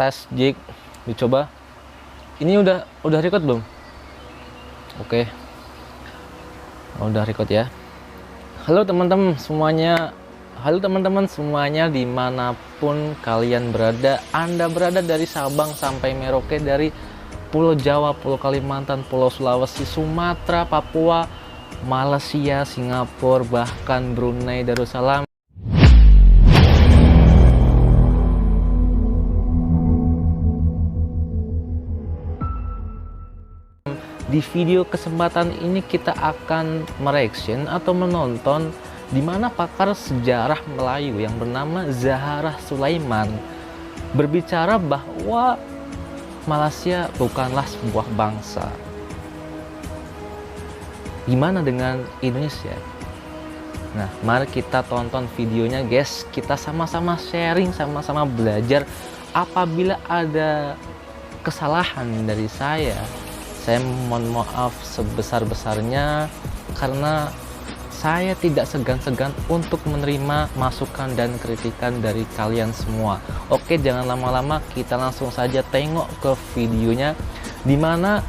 tes jig, dicoba. Ini udah record belum? Oke. Udah record ya. Halo teman-teman semuanya dimanapun kalian berada. Anda berada dari Sabang sampai Merauke, dari Pulau Jawa, Pulau Kalimantan, Pulau Sulawesi, Sumatera, Papua, Malaysia, Singapura, bahkan Brunei Darussalam. Di video kesempatan ini kita akan mereaction atau menonton di mana pakar sejarah Melayu yang bernama Zaharah Sulaiman berbicara bahwa Malaysia bukanlah sebuah bangsa. Gimana dengan Indonesia? Nah, mari kita tonton videonya guys. Kita sama-sama sharing, sama-sama belajar. Apabila ada kesalahan dari saya mohon maaf sebesar-besarnya, karena saya tidak segan-segan untuk menerima masukan dan kritikan dari kalian semua. Oke, jangan lama-lama, kita langsung saja tengok ke videonya, dimana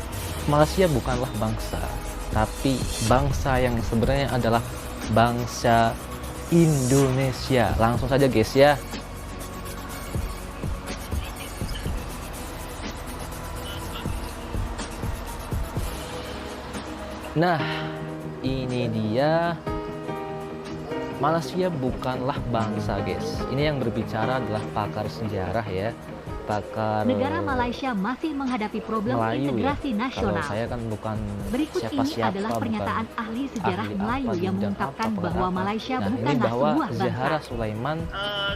Malaysia bukanlah bangsa, tapi bangsa yang sebenarnya adalah bangsa Indonesia. Langsung saja guys ya. Nah, ini dia, Malaysia bukanlah bangsa guys. Ini yang berbicara adalah pakar sejarah ya, pakar negara Malaysia masih menghadapi problem Melayu integrasi ya. nasional. Kalau saya kan bukan Berikut siapa-siapa, ini adalah pernyataan ahli sejarah ahli Melayu apa, yang bidang mengungkapkan apa, bahwa apa. Malaysia Nah, ini bukanlah bahwa sebuah bangsa. Zaharah Sulaiman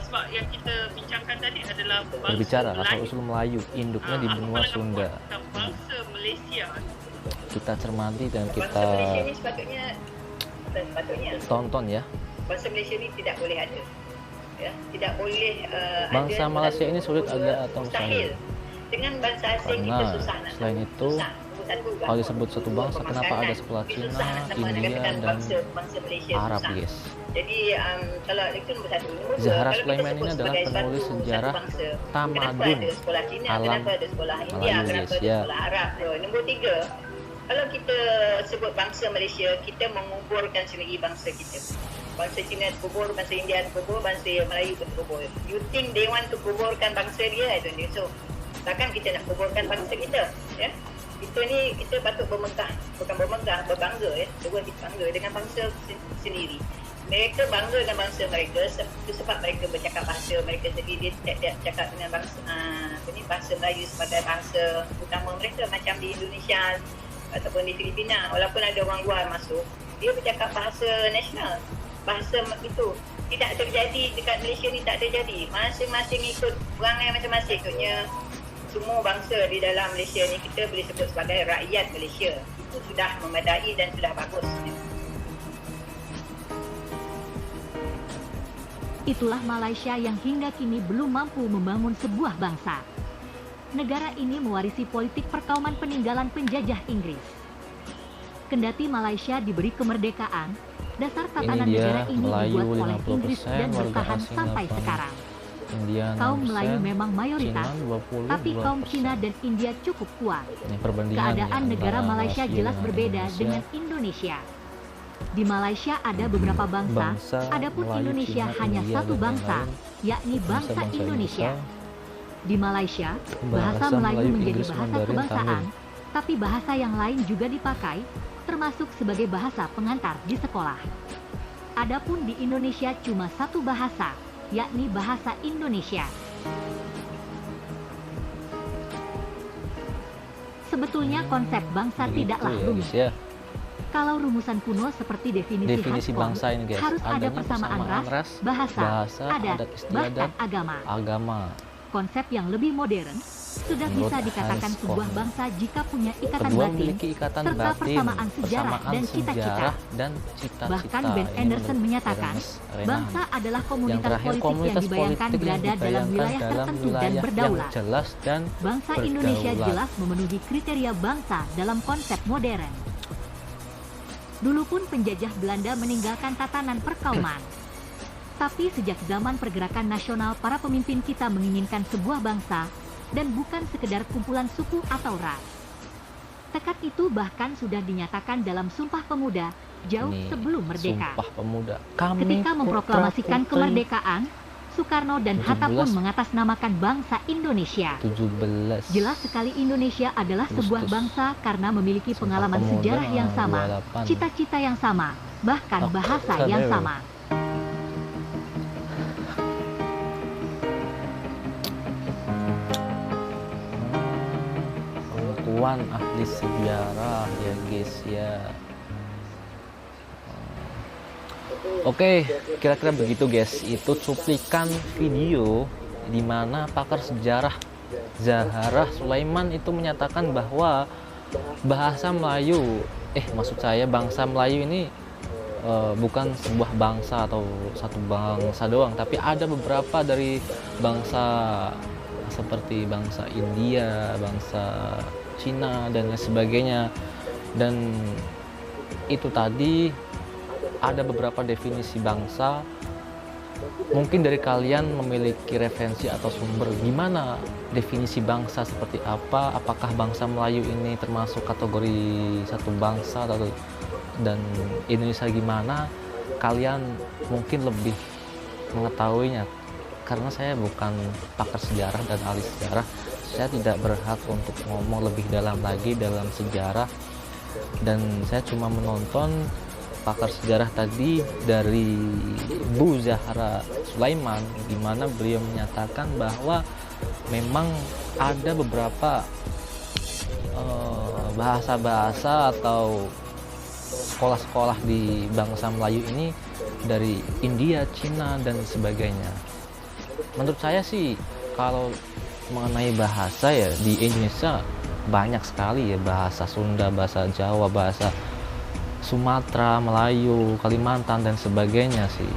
sebab yang kita bincangkan tadi adalah berbicara asal-usul Melayu, induknya di benua Sunda. Bangsa Malaysia. Kita cermati dan Bangsa kita Malaysia ni sepatutnya tonton ya. bangsa Malaysia ni tidak boleh ada. Ya, tidak boleh Bangsa ada Malaysia ini sulit ada atau mustahil. Dengan bangsa asing kita Karena susah nak. selain itu, kalau disebut satu bangsa, kenapa ada sekolah Cina, India, dan bangsa Malaysia Arab susah. guys. Jadi kalau itu nombor satu. Zaharah Sulaiman ini adalah penulis sejarah tamadun ada sekolah Cina, alam kenapa ada sekolah India, Melayu kenapa guys ada ya. sekolah Arab. Nombor tiga, kalau kita sebut bangsa Malaysia, kita menguburkan sendiri bangsa kita. Bangsa Cina terkubur, bangsa India terkubur, bangsa Melayu terkubur. You think they want to kuburkan bangsa dia? I don't think so. Takkan kita nak kuburkan bangsa kita, ya? Kita patut bermegah, bukan bermegah, berbangga ya. Cuba kita bangga dengan bangsa sendiri. Mereka bangga dengan bangsa mereka sebab mereka bercakap bahasa mereka sendiri. Dia tidak cakap dengan bahasa Melayu sebagai bahasa utama mereka, macam di Indonesia ataupun di Filipina. Walaupun ada orang luar masuk, dia bercakap bahasa nasional. Bahasa itu tidak terjadi dekat Malaysia ni, tak terjadi. Masing-masing ikut perangai masing-masing. Ikutnya semua bangsa di dalam Malaysia ni kita boleh sebut sebagai rakyat Malaysia. Itu sudah memadai dan sudah bagus. Itulah Malaysia yang hingga kini belum mampu membangun sebuah bangsa. Negara ini mewarisi politik perkauman peninggalan penjajah Inggris. Kendati Malaysia diberi kemerdekaan, dasar tatanan negara ini Melayu dibuat oleh Inggris 50%, dan bertahan asing sampai 8%. sekarang. India Kaum 6%, Melayu memang mayoritas, Cina 22%. tapi kaum Cina dan India cukup kuat. Ini perbandingan Keadaan ya, negara antara Malaysia jelas dengan berbeda Indonesia. dengan Indonesia. Di Malaysia ada beberapa bangsa, adapun Melayu, Indonesia Cina, hanya India, satu dan bangsa, lain-lain. yakni bangsa Indonesia. Di Malaysia, bahasa Bahasa Melayu Melayu, menjadi Inggris, bahasa Mandarin, kebangsaan, Tamil. tapi bahasa yang lain juga dipakai, termasuk sebagai bahasa pengantar di sekolah. Adapun di Indonesia cuma satu bahasa, yakni bahasa Indonesia. Sebetulnya konsep bangsa tidaklah ya, rumit. guys, ya. Kalau rumusan kuno seperti definisi Definisi Hanscom, bangsa ini guys, harus ada adanya persamaan ras, bahasa, adat, istiadat, bahkan agama. agama. Konsep yang lebih modern sudah Menurut bisa dikatakan Hanscom, sebuah bangsa jika punya ikatan Kedua batin memiliki ikatan serta batin, persamaan sejarah dan cita-cita. dan cita-cita. Bahkan Ben Ini Anderson menurut menyatakan, Ernest Renan. bangsa adalah komunitas terakhir, politik yang komunitas dibayangkan politik yang berada dalam wilayah tertentu dan wilayah berdaulat. yang jelas dan Bangsa Indonesia jelas memenuhi kriteria bangsa dalam konsep modern. Dulu pun penjajah Belanda meninggalkan tatanan perkauman. Tapi sejak zaman pergerakan nasional para pemimpin kita menginginkan sebuah bangsa, dan bukan sekedar kumpulan suku atau ras. Tekad itu bahkan sudah dinyatakan dalam Sumpah Pemuda jauh Nih, sebelum merdeka. Sumpah Pemuda. Kami Ketika memproklamasikan putra-putri kemerdekaan, Soekarno dan Hatta pun 17. mengatasnamakan bangsa Indonesia. 17 Jelas sekali Indonesia adalah sebuah Agustus. bangsa karena memiliki Sumpah pengalaman Pemuda, sejarah yang sama, 28. cita-cita yang sama, bahkan bahasa Oktober. yang sama. Pengakuan ahli sejarah ya guys ya. Oke, kira-kira begitu guys. Itu cuplikan video di mana pakar sejarah Zaharah Sulaiman itu menyatakan bahwa bahasa Melayu, maksud saya bangsa Melayu ini bukan sebuah bangsa atau satu bangsa doang, tapi ada beberapa dari bangsa seperti bangsa India, bangsa Cina dan lain sebagainya. Dan itu tadi ada beberapa definisi bangsa. Mungkin dari kalian memiliki referensi atau sumber gimana definisi bangsa seperti apa? Apakah bangsa Melayu ini termasuk kategori satu bangsa atau dan Indonesia gimana? Kalian mungkin lebih mengetahuinya. Karena saya bukan pakar sejarah dan ahli sejarah, saya tidak berhak untuk ngomong lebih dalam lagi dalam sejarah, dan saya cuma menonton pakar sejarah tadi dari Bu Zaharah Sulaiman, di mana beliau menyatakan bahwa memang ada beberapa bahasa-bahasa atau sekolah-sekolah di bangsa Melayu ini dari India, Cina, dan sebagainya. Menurut saya sih kalau mengenai bahasa ya di Indonesia banyak sekali ya, bahasa Sunda, bahasa Jawa, bahasa Sumatera, Melayu, Kalimantan dan sebagainya sih.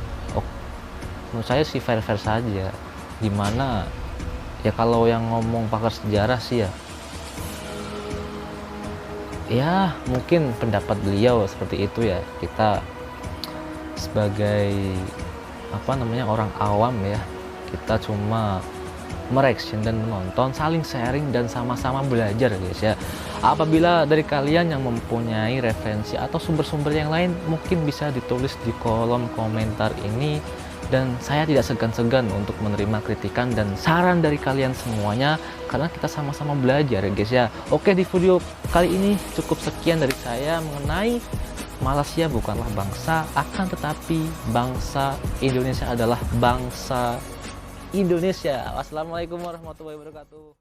Menurut saya sih fair-fair saja. Dimana ya kalau yang ngomong pakar sejarah sih ya mungkin pendapat beliau seperti itu ya. Kita sebagai orang awam ya, kita cuma mereaction dan menonton, saling sharing dan sama-sama belajar guys ya. Apabila dari kalian yang mempunyai referensi atau sumber-sumber yang lain, mungkin bisa ditulis di kolom komentar ini, dan saya tidak segan-segan untuk menerima kritikan dan saran dari kalian semuanya, karena kita sama-sama belajar ya guys ya. Oke, di video kali ini cukup sekian dari saya mengenai Malaysia bukanlah bangsa, akan tetapi bangsa Indonesia adalah bangsa Indonesia. Wassalamualaikum warahmatullahi wabarakatuh.